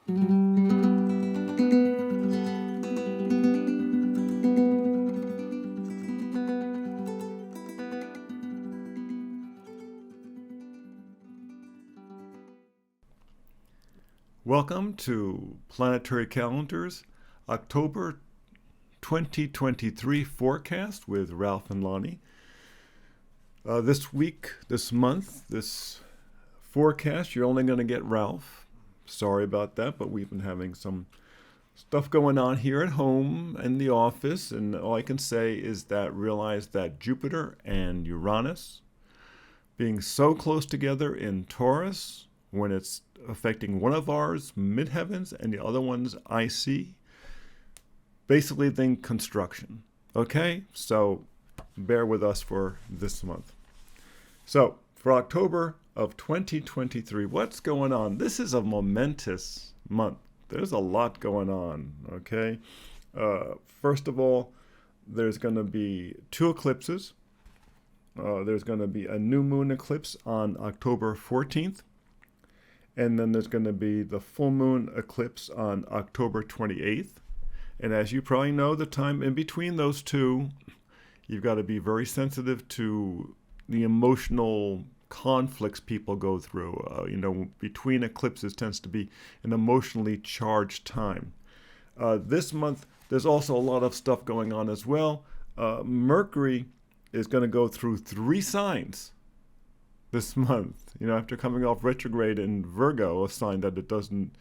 Welcome to Planetary Calendars, October 2023 forecast with Ralph and Lonnie. This week, this month, this forecast, you're only going to get Ralph. Sorry about that, but we've been having some stuff going on here at home in the office, and all I can say is that realize that Jupiter and Uranus being so close together in Taurus, when it's affecting one of ours midheavens and the other one's IC, basically think construction. Okay, so bear with us for this month. So for October of 2023, what's going on? This is a momentous month. There's a lot going on. Okay, first of all, there's going to be two eclipses. There's going to be a new moon eclipse on October 14th. And then there's going to be the full moon eclipse on October 28th. And as you probably know, the time in between those two, you've got to be very sensitive to the emotional conflicts people go through. Between eclipses tends to be an emotionally charged time. This month, there's also a lot of stuff going on as well. Mercury is going to go through 3 signs this month, after coming off retrograde in Virgo, a sign that it doesn't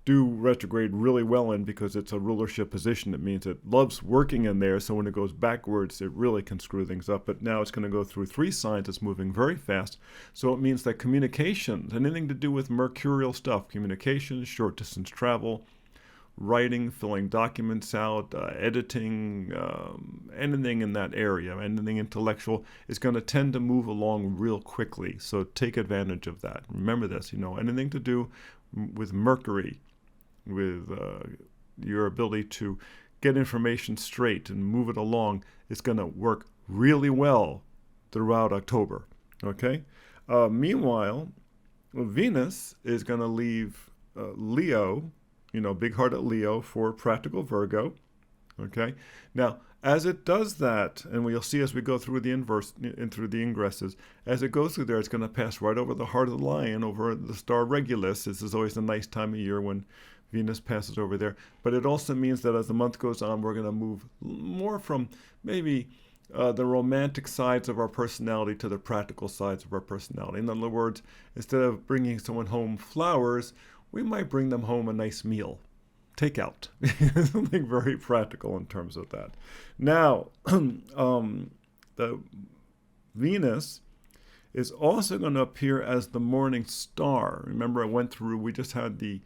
do retrograde really well in because it's a rulership position. It means it loves working in there, so when it goes backwards, it really can screw things up. But now it's going to go through 3 signs. It's moving very fast. So it means that communications, anything to do with mercurial stuff, communications, short distance travel, writing, filling documents out, editing, anything in that area, anything intellectual is going to tend to move along real quickly. So take advantage of that. Remember this, anything to do with Mercury, with your ability to get information straight and move it along, is going to work really well throughout October. Okay? Meanwhile, Venus is going to leave Leo, big-hearted Leo for practical Virgo, okay? Now, as it does that, and we'll see as we go through the inverse and through the ingresses, as it goes through there, it's going to pass right over the heart of the lion, over the star Regulus. This is always a nice time of year when Venus passes over there. But it also means that as the month goes on, we're going to move more from maybe the romantic sides of our personality to the practical sides of our personality. In other words, instead of bringing someone home flowers, we might bring them home a nice meal. Takeout. Something very practical in terms of that. Now, the Venus is also going to appear as the morning star. Remember, we just had the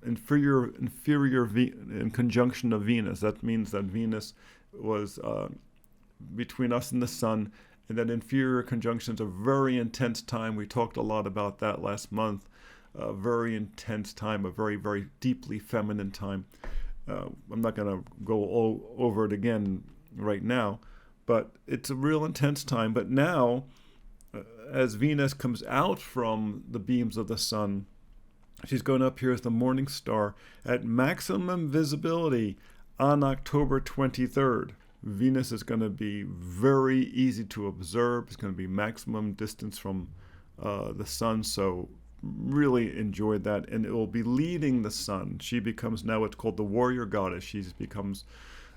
inferior in conjunction of Venus. That means that Venus was between us and the sun, and that inferior conjunction is a very intense time. We talked a lot about that last month. A very intense time, a very, very deeply feminine time. I'm not going to go over it again right now, but it's a real intense time. But now, as Venus comes out from the beams of the sun, she's going to appear as the morning star at maximum visibility on October 23rd. Venus is going to be very easy to observe. It's going to be maximum distance from the sun, so really enjoyed that. And it will be leading the sun. She becomes now what's called the warrior goddess. She becomes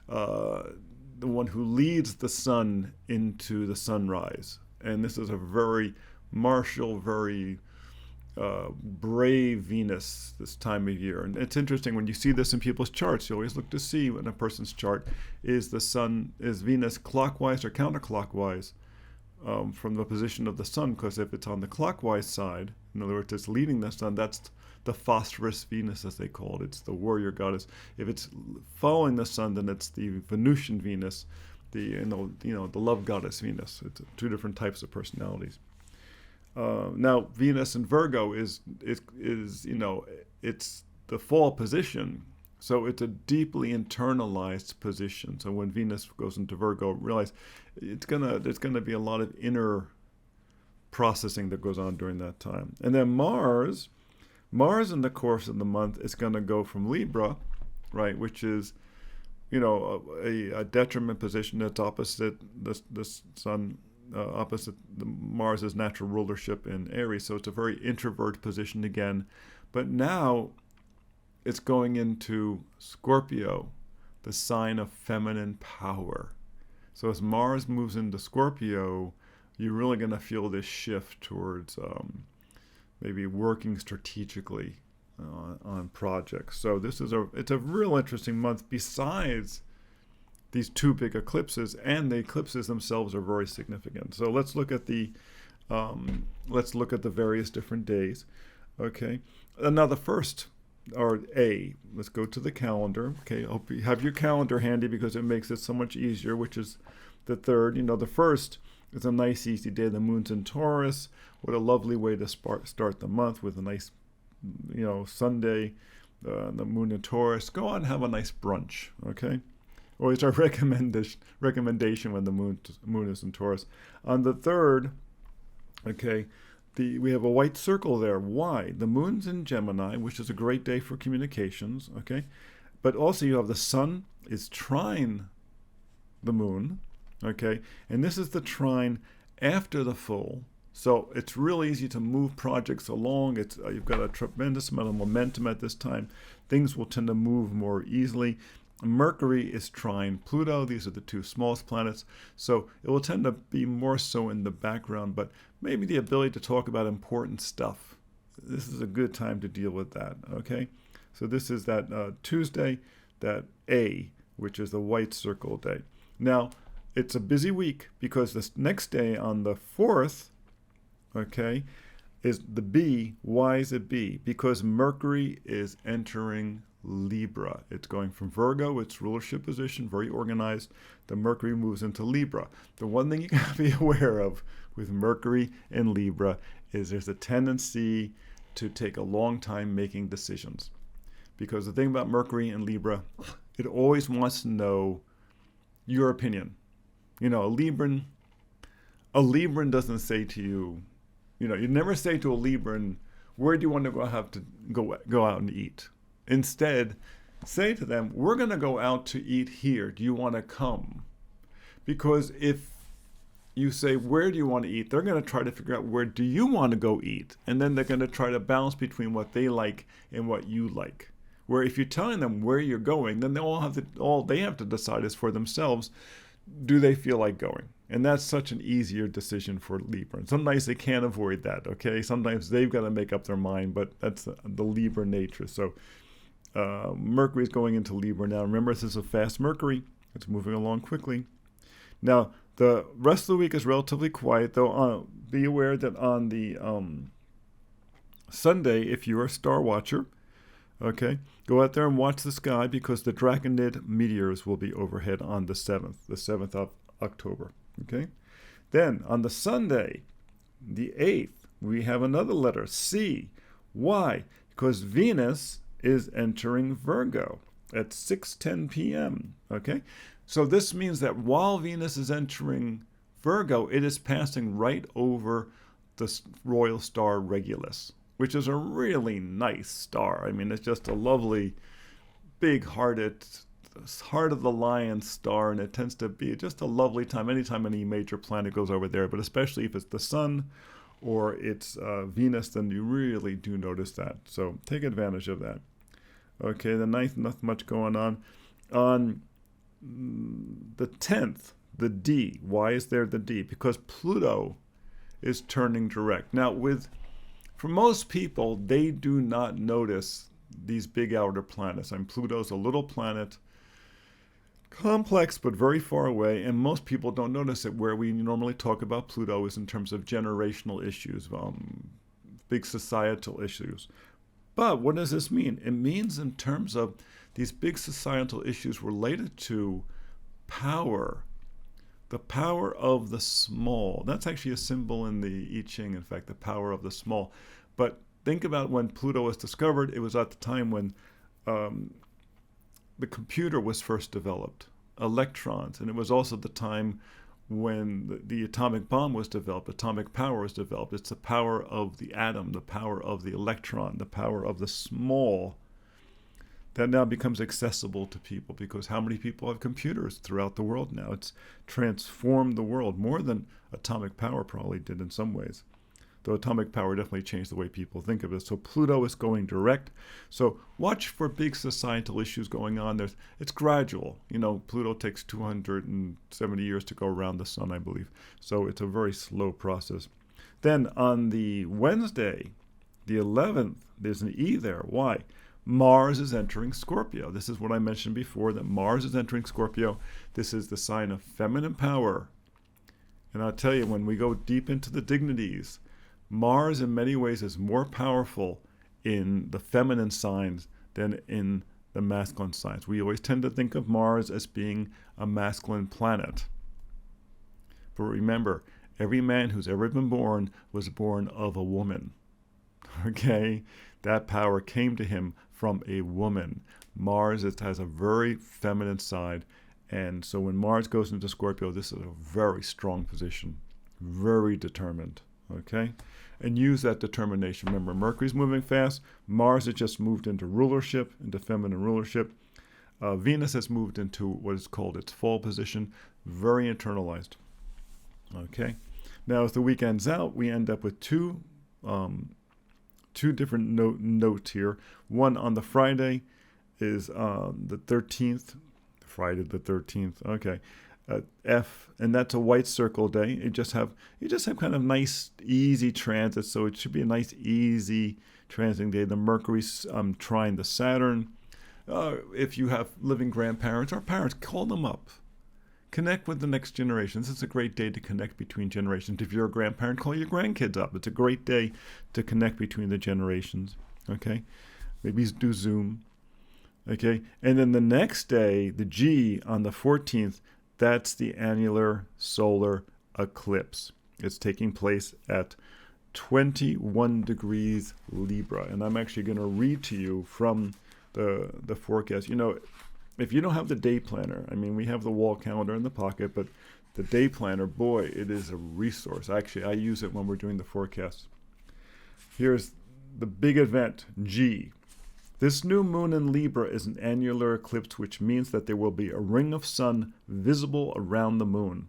the one who leads the sun into the sunrise. And this is a very martial, very brave Venus this time of year. And it's interesting when you see this in people's charts. You always look to see in a person's chart, is Venus clockwise or counterclockwise from the position of the sun, because if it's on the clockwise side, in other words, it's leading the sun, that's the phosphorus Venus, as they call it. It's the warrior goddess. If it's following the sun, then it's the Venusian Venus, the love goddess Venus. It's 2 different types of personalities. Now, Venus in Virgo is it's the fall position, so it's a deeply internalized position. So when Venus goes into Virgo, realize there's gonna be a lot of inner processing that goes on during that time. And then Mars Mars in the course of the month is going to go from Libra, right, which is, a detriment position that's opposite the Sun, opposite the Mars's natural rulership in Aries. So it's a very introvert position again. But now it's going into Scorpio, the sign of feminine power. So as Mars moves into Scorpio, you're really going to feel this shift towards maybe working strategically on projects. So it's a real interesting month. Besides these two big eclipses, and the eclipses themselves are very significant. So let's look at the various different days. Okay, now the first, or A, let's go to the calendar. Okay, I hope you have your calendar handy because it makes it so much easier, which is the third. The first is a nice easy day. The moon's in Taurus. What a lovely way to start the month, with a nice, Sunday, the moon in Taurus. Go out and have a nice brunch, okay? Always our recommendation when the moon is in Taurus. On the third, okay, we have a white circle there. Why? The moon's in Gemini, which is a great day for communications, okay? But also you have the sun is trine the moon, okay? And this is the trine after the full. So it's really easy to move projects along. You've got a tremendous amount of momentum at this time. Things will tend to move more easily. Mercury is trine Pluto. These are the two smallest planets. So it will tend to be more so in the background, but maybe the ability to talk about important stuff. This is a good time to deal with that, okay? So this is that Tuesday, that A, which is the white circle day. Now, it's a busy week because this next day on the 4th, okay, is the B. Why is it B? Because Mercury is entering Libra. It's going from Virgo, its rulership position, very organized. The Mercury moves into Libra. The one thing you got to be aware of with Mercury and Libra is there's a tendency to take a long time making decisions. Because the thing about Mercury and Libra, it always wants to know your opinion. A Libran doesn't say to you, you never say to a Libran, where do you want to go out and eat? Instead, say to them, we're going to go out to eat here. Do you want to come? Because if you say, where do you want to eat? They're going to try to figure out, where do you want to go eat? And then they're going to try to balance between what they like and what you like. Where if you're telling them where you're going, then all they have to decide is for themselves, do they feel like going? And that's such an easier decision for Libra. And sometimes they can't avoid that, okay? Sometimes they've got to make up their mind, but that's the Libra nature. So Mercury is going into Libra now. Remember, this is a fast Mercury. It's moving along quickly. Now, the rest of the week is relatively quiet, though. Be aware that on the Sunday, if you're a star watcher, okay, go out there and watch the sky because the Draconid meteors will be overhead on the 7th of October, okay? Then, on the Sunday, the 8th, we have another letter, C. Why? Because Venus is entering Virgo at 6:10 p.m., okay? So this means that while Venus is entering Virgo, it is passing right over the royal star Regulus, which is a really nice star. I mean, it's just a lovely, big-hearted, heart of the lion star, and it tends to be just a lovely time anytime any major planet goes over there, but especially if it's the sun or it's Venus, then you really do notice that. So take advantage of that. Okay, the 9th, nothing much going on. On the 10th, the D. Why is there the D? Because Pluto is turning direct. Now, for most people, they do not notice these big outer planets. Pluto's a little planet, complex but very far away, and most people don't notice it. Where we normally talk about Pluto is in terms of generational issues, big societal issues. But what does this mean? It means in terms of these big societal issues related to power, the power of the small. That's actually a symbol in the I Ching, in fact, the power of the small. But think about when Pluto was discovered. It was at the time when the computer was first developed, electrons, and it was also the time when the atomic bomb was developed, atomic power was developed. It's the power of the atom, the power of the electron, the power of the small that now becomes accessible to people, because how many people have computers throughout the world now? It's transformed the world more than atomic power probably did in some ways. Though atomic power definitely changed the way people think of it. So Pluto is going direct. So watch for big societal issues going on. It's gradual. Pluto takes 270 years to go around the sun, I believe. So it's a very slow process. Then on the Wednesday, the 11th, there's an E there. Why? Mars is entering Scorpio. This is what I mentioned before, that Mars is entering Scorpio. This is the sign of feminine power. And I'll tell you, when we go deep into the dignities, Mars in many ways is more powerful in the feminine signs than in the masculine signs. We always tend to think of Mars as being a masculine planet. But remember, every man who's ever been born was born of a woman. Okay? That power came to him from a woman. Mars has a very feminine side. And so when Mars goes into Scorpio, this is a very strong position. Very determined. Okay? And use that determination. Remember, Mercury's moving fast. Mars has just moved into rulership, into feminine rulership. Venus has moved into what is called its fall position. Very internalized. Okay? Now, as the week ends out, we end up with two different notes here. One on the Friday is the 13th. Friday the 13th. Okay. F, and that's a white circle day. You just have kind of nice, easy transit. So it should be a nice, easy transiting day. The Mercury's trine the Saturn. If you have living grandparents or parents, call them up. Connect with the next generation. This is a great day to connect between generations. If you're a grandparent, call your grandkids up. It's a great day to connect between the generations. Okay? Maybe do Zoom. Okay? And then the next day, the G on the 14th, that's the annular solar eclipse. It's taking place at 21 degrees Libra. And I'm actually going to read to you from the forecast. If you don't have the day planner, we have the wall calendar in the pocket, but the day planner, boy, it is a resource. Actually, I use it when we're doing the forecast. Here's the big event, G. This new moon in Libra is an annular eclipse, which means that there will be a ring of sun visible around the moon.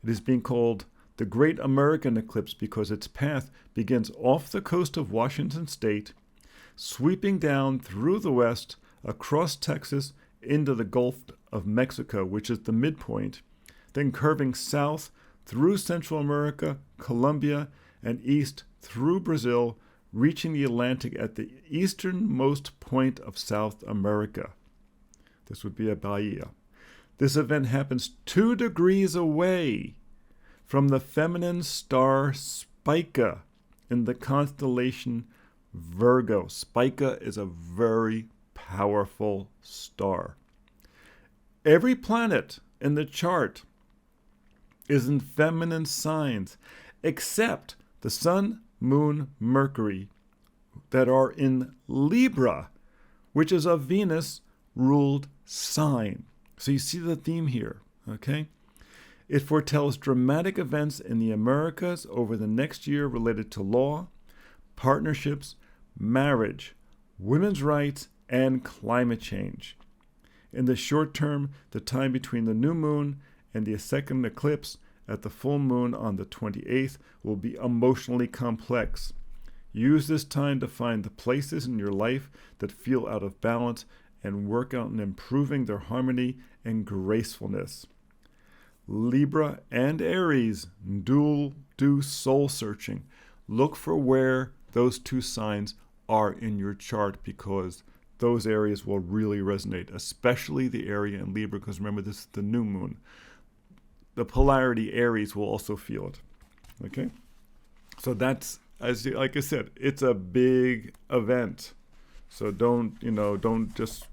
It is being called the Great American Eclipse because its path begins off the coast of Washington State, sweeping down through the west, across Texas, into the Gulf of Mexico, which is the midpoint, then curving south through Central America, Colombia, and east through Brazil, reaching the Atlantic at the easternmost point of South America. This would be a Bahia. This event happens 2 degrees away from the feminine star Spica in the constellation Virgo. Spica is a very powerful star. Every planet in the chart is in feminine signs, except the Sun, Moon, Mercury, that are in Libra, which is a Venus-ruled sign. So you see the theme here, okay? It foretells dramatic events in the Americas over the next year related to law, partnerships, marriage, women's rights, and climate change. In the short term, the time between the new moon and the second eclipse at the full moon on the 28th will be emotionally complex. Use this time to find the places in your life that feel out of balance and work on improving their harmony and gracefulness. Libra and Aries do soul searching. Look for where those two signs are in your chart, because those areas will really resonate, especially the area in Libra, because remember, this is the new moon. The polarity Aries will also feel it. Okay? So that's, like I said, it's a big event. So don't just,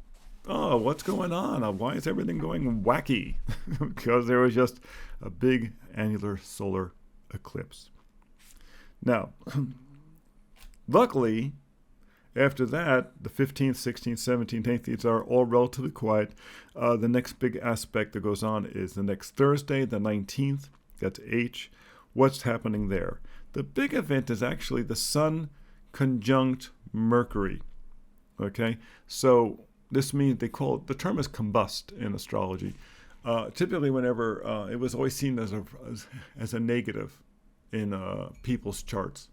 what's going on? Why is everything going wacky? Because there was just a big annular solar eclipse. Now, luckily, After that, the 15th, 16th, 17th, 18th, these are all relatively quiet. The next big aspect that goes on is the next Thursday, the 19th. That's H. What's happening there? The big event is actually the Sun conjunct Mercury. Okay? So this means the term is combust in astrology. Typically, whenever it was always seen as a negative in people's charts.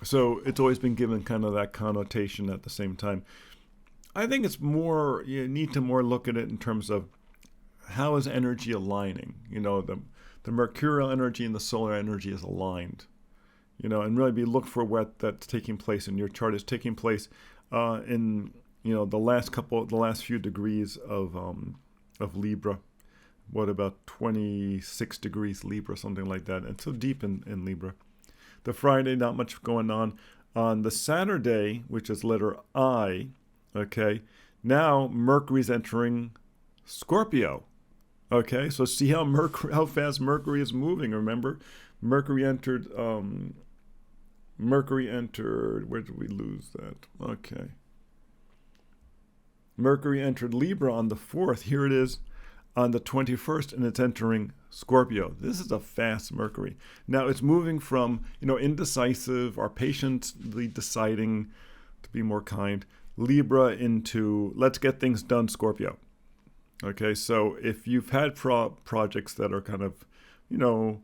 So it's always been given kind of that connotation at the same time. I think it's more, you need to more look at it in terms of how is energy aligning. The mercurial energy and the solar energy is aligned. And really look for what that's taking place in your chart. Is taking place in the last few degrees of Libra. What about 26 degrees Libra, something like that. And so deep in Libra. The Friday, not much going on. On the Saturday, which is letter I, okay, now Mercury's entering Scorpio. Okay, so see how fast Mercury is moving. Remember, Mercury entered, where did we lose that? Okay. Mercury entered Libra on the 4th. Here it is on the 21st, and it's entering Scorpio. This is a fast Mercury. Now it's moving from, indecisive or patiently deciding, to be more kind, Libra into let's get things done, Scorpio. Okay, so if you've had projects that are kind of, a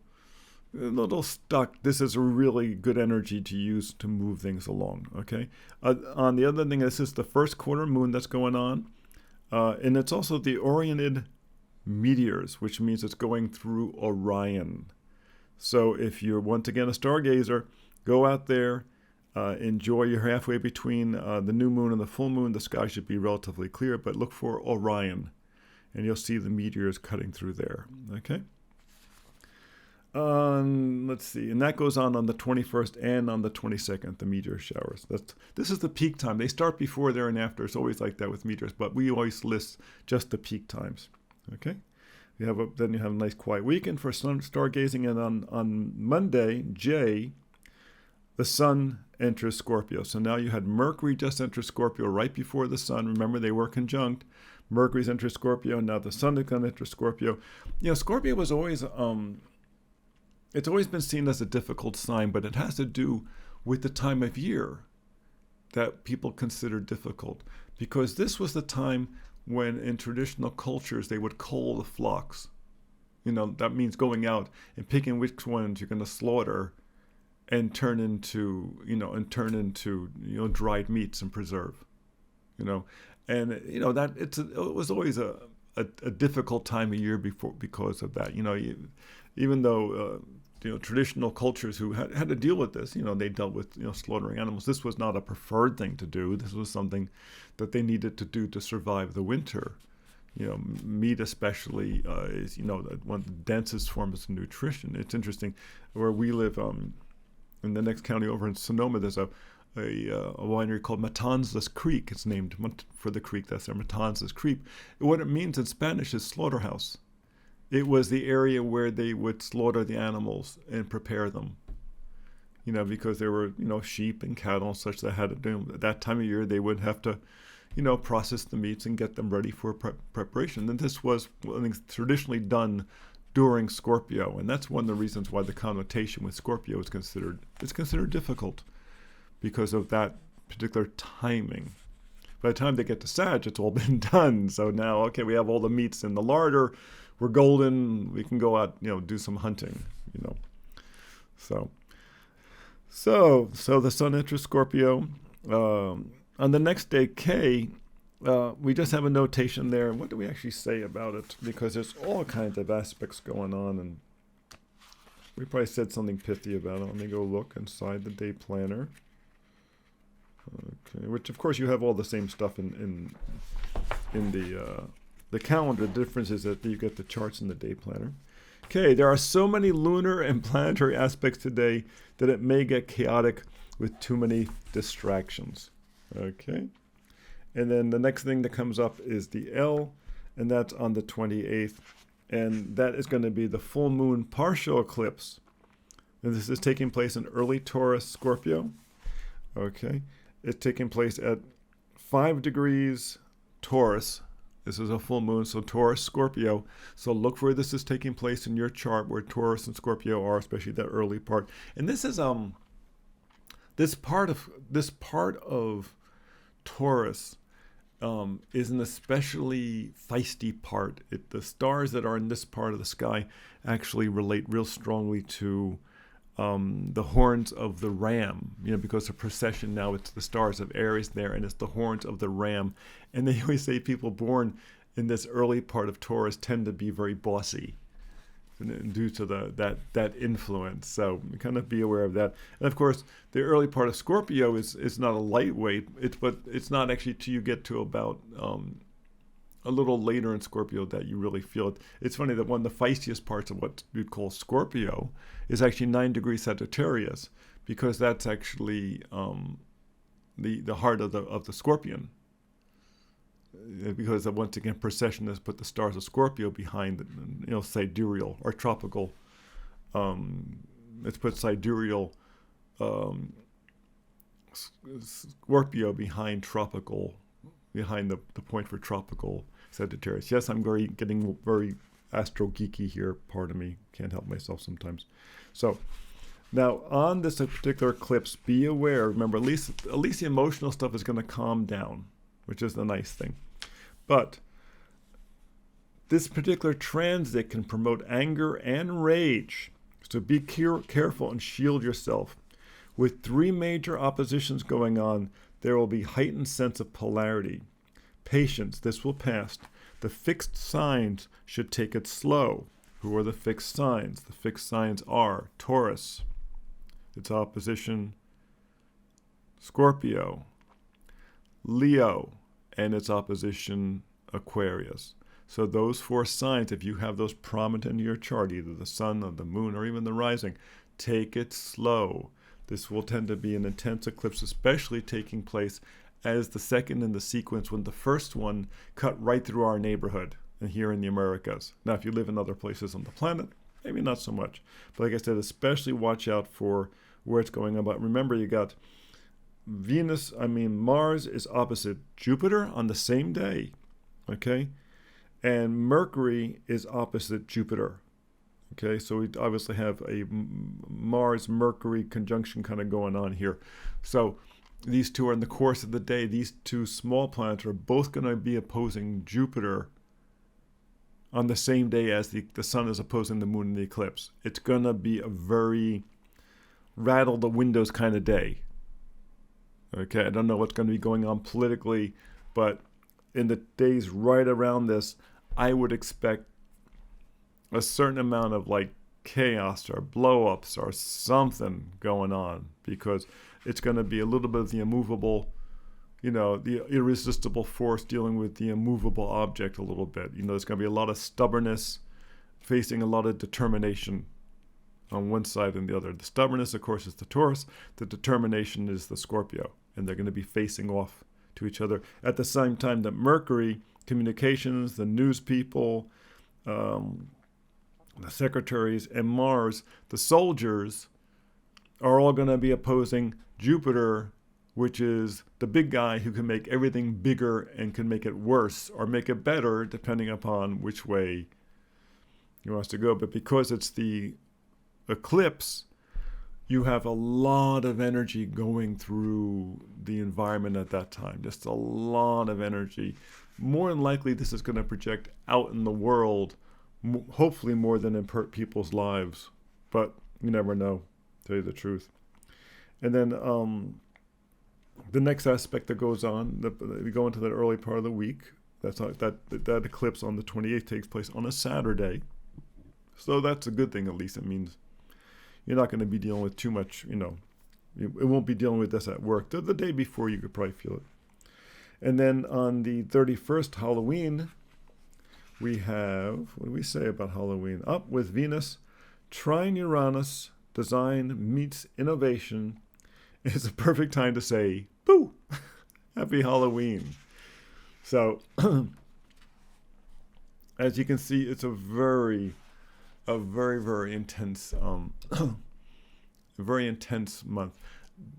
little stuck, this is a really good energy to use to move things along. Okay. On the other thing, this is the first quarter moon that's going on, and it's also the oriented meteors, which means it's going through Orion. So if you're once again a stargazer, go out there, enjoy your halfway between the new moon and the full moon. The sky should be relatively clear, but look for Orion, and you'll see the meteors cutting through there. Okay. Let's see, and that goes on the 21st and on the 22nd, the meteor showers. This is the peak time. They start before, there, and after. It's always like that with meteors, but we always list just the peak times. Okay, then you have a nice quiet weekend for stargazing, and on Monday, J, the Sun enters Scorpio. So now you had Mercury just enter Scorpio right before the Sun. Remember, they were conjunct. Mercury's entered Scorpio, and now the Sun is going to enter Scorpio. Scorpio was always it's always been seen as a difficult sign, but it has to do with the time of year that people consider difficult, because this was the time when in traditional cultures they would cull the flocks. That means going out and picking which ones you're going to slaughter and turn into dried meats and preserve. And that it was always a difficult time of year because of that. Even though traditional cultures who had to deal with this, they dealt with slaughtering animals. This was not a preferred thing to do. This was something that they needed to do to survive the winter. Meat especially is one of the densest forms of nutrition. It's interesting where we live in the next county over in Sonoma. There's a winery called Matanzas Creek. It's named for the creek that's there, Matanzas Creek. What it means in Spanish is slaughterhouse. It was the area where they would slaughter the animals and prepare them. Because there were, sheep and cattle and such that had to do. At that time of year, they would have to, process the meats and get them ready for preparation. And this was traditionally done during Scorpio. And that's one of the reasons why the connotation with Scorpio is considered difficult, because of that particular timing. By the time they get to Sag, it's all been done. So now, okay, we have all the meats in the larder. We're golden. We can go out, do some hunting, So the Sun enters Scorpio. On the next day, K, we just have a notation there. What do we actually say about it? Because there's all kinds of aspects going on, and we probably said something pithy about it. Let me go look inside the day planner. Okay, which of course you have all the same stuff in the calendar. The difference is that you get the charts in the day planner. Okay, there are so many lunar and planetary aspects today that it may get chaotic with too many distractions. Okay, and then the next thing that comes up is the L, and that's on the 28th, and that is going to be the full moon partial eclipse. And this is taking place in early Taurus, Scorpio. Okay, It's taking place at 5 degrees Taurus. This is a full moon, so Taurus, Scorpio. So look where this is taking place in your chart, where Taurus and Scorpio are, especially that early part. And this is this part of Taurus is an especially feisty part. The stars that are in this part of the sky actually relate real strongly to the horns of the ram, because the procession now, it's the stars of Aries there, and it's the horns of the ram. And they always say people born in this early part of Taurus tend to be very bossy due to that influence. So kind of be aware of that. And of course, the early part of Scorpio is not a lightweight, but it's not actually till you get to about a little later in Scorpio that you really feel it. It's funny that one of the feistiest parts of what you'd call Scorpio is actually 9 degrees Sagittarius, because that's actually the heart of the Scorpion. Because once again, precession has put the stars of Scorpio behind, sidereal or tropical. It's put sidereal Scorpio behind tropical, behind the point for tropical Sagittarius. Yes, I'm getting very astro geeky here. Pardon me. Can't help myself sometimes. So now on this particular eclipse, be aware. Remember, at least the emotional stuff is going to calm down, which is the nice thing. But this particular transit can promote anger and rage. So be careful and shield yourself. With 3 major oppositions going on, there will be heightened sense of polarity. Patience, this will pass. The fixed signs should take it slow. Who are the fixed signs? The fixed signs are Taurus, its opposition Scorpio, Leo, and its opposition Aquarius. So those 4 signs, if you have those prominent in your chart, either the sun or the moon or even the rising, take it slow. This will tend to be an intense eclipse, especially taking place as the second in the sequence, when the first one cut right through our neighborhood and here in the Americas. Now, if you live in other places on the planet, maybe not so much. But like I said, especially watch out for where it's going on. But remember, you got Mars is opposite Jupiter on the same day, okay? And Mercury is opposite Jupiter. Okay, so we obviously have a Mars-Mercury conjunction kind of going on here. So these two are in the course of the day. These 2 small planets are both going to be opposing Jupiter on the same day as the sun is opposing the moon in the eclipse. It's going to be a very rattle the windows kind of day. Okay, I don't know what's going to be going on politically, but in the days right around this, I would expect a certain amount of chaos or blow-ups or something going on, because it's going to be a little bit of the immovable, the irresistible force dealing with the immovable object a little bit. There's going to be a lot of stubbornness facing a lot of determination on one side and the other. The stubbornness, of course, is the Taurus. The determination is the Scorpio. And they're going to be facing off to each other at the same time that Mercury, communications, the news people, the secretaries, and Mars, the soldiers, are all going to be opposing Jupiter, which is the big guy who can make everything bigger and can make it worse or make it better, depending upon which way he wants to go. But because it's the eclipse, you have a lot of energy going through the environment at that time. Just a lot of energy. More than likely, this is going to project out in the world, hopefully more than in people's lives. But you never know, to tell you the truth. And then the next aspect that goes on, we go into that early part of the week. That eclipse on the 28th takes place on a Saturday. So that's a good thing, at least. It means you're not going to be dealing with too much, it won't be dealing with this at work. The day before, you could probably feel it. And then on the 31st, Halloween, we have, what do we say about Halloween? Up with Venus, trine Uranus, design meets innovation. It's a perfect time to say, boo, happy Halloween. So, as you can see, it's a very, very intense, very intense month.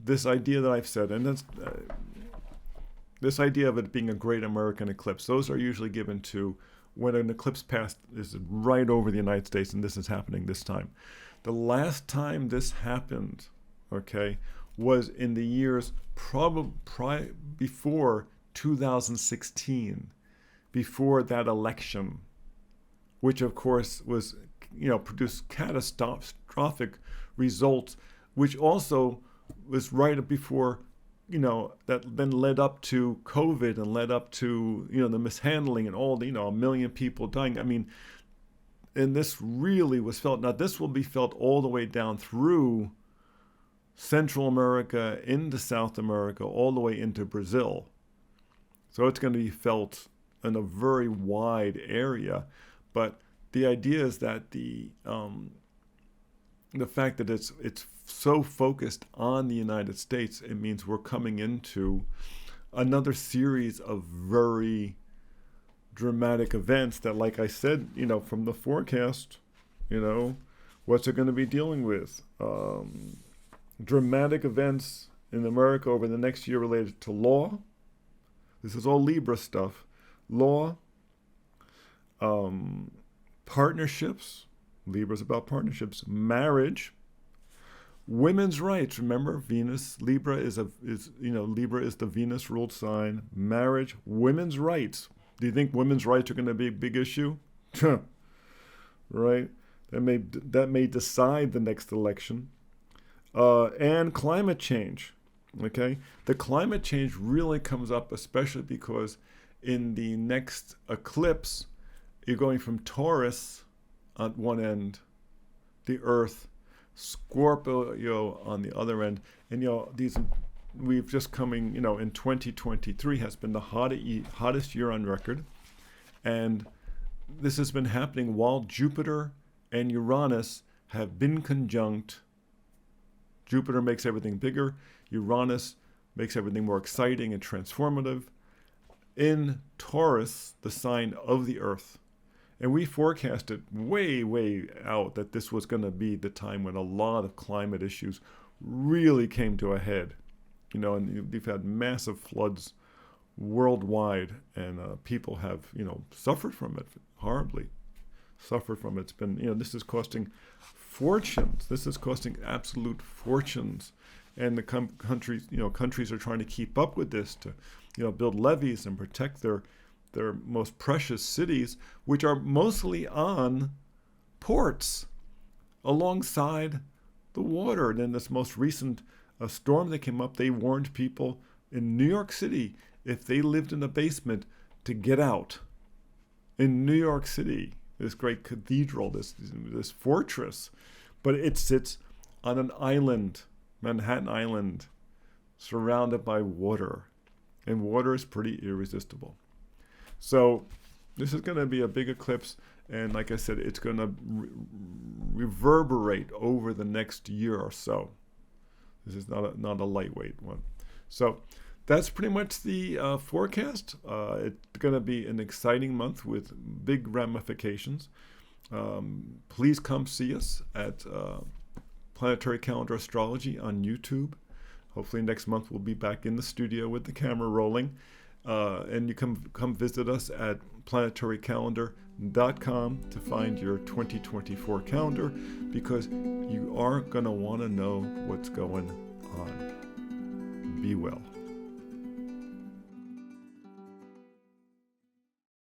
this idea that I've said, and that's this idea of it being a great American eclipse, those are usually given to when an eclipse path is right over the United States, and this is happening this time. The last time this happened, okay, was in the years before 2016, before that election, which of course was, produced catastrophic results, which also was right before, that then led up to COVID and led up to, the mishandling and all the, 1 million people dying. I mean, and this really was felt. Now, this will be felt all the way down through Central America, into South America, all the way into Brazil. So it's going to be felt in a very wide area. But the idea is that the fact that it's so focused on the United States, it means we're coming into another series of very dramatic events that, like I said, from the forecast, what's it going to be dealing with? Dramatic events in America over the next year related to law. This is all Libra stuff. Law, partnerships. Libra's about partnerships. Marriage, women's rights. Remember, Venus. Libra is Libra is the Venus ruled sign. Marriage, women's rights. Do you think women's rights are going to be a big issue? Right. That may decide the next election. And climate change. Okay, the climate change really comes up, especially because in the next eclipse, you're going from Taurus on one end, the Earth, Scorpio on the other end, and we've just coming, in 2023 has been the hottest year on record, and this has been happening while Jupiter and Uranus have been conjunct. Jupiter makes everything bigger. Uranus makes everything more exciting and transformative. In Taurus, the sign of the Earth. And we forecasted way, way out that this was going to be the time when a lot of climate issues really came to a head. And we've had massive floods worldwide, and people have, suffered from it horribly. Suffered from it. It's been, this is costing fortunes. This is costing absolute fortunes. And the countries are trying to keep up with this to, build levees and protect their most precious cities, which are mostly on ports alongside the water. And in this most recent storm that came up, they warned people in New York City, if they lived in the basement, to get out. In New York City, this great cathedral, this fortress, but it sits on an island, Manhattan Island, surrounded by water, and water is pretty irresistible. So this is going to be a big eclipse, and like I said, it's going to reverberate over the next year or so. This is not a lightweight one. So that's pretty much the forecast. It's going to be an exciting month with big ramifications. Please come see us at Planetary Calendar Astrology on YouTube. Hopefully next month we'll be back in the studio with the camera rolling. And you come visit us at planetarycalendar.com to find your 2024 calendar, because you are going to want to know what's going on. Be well.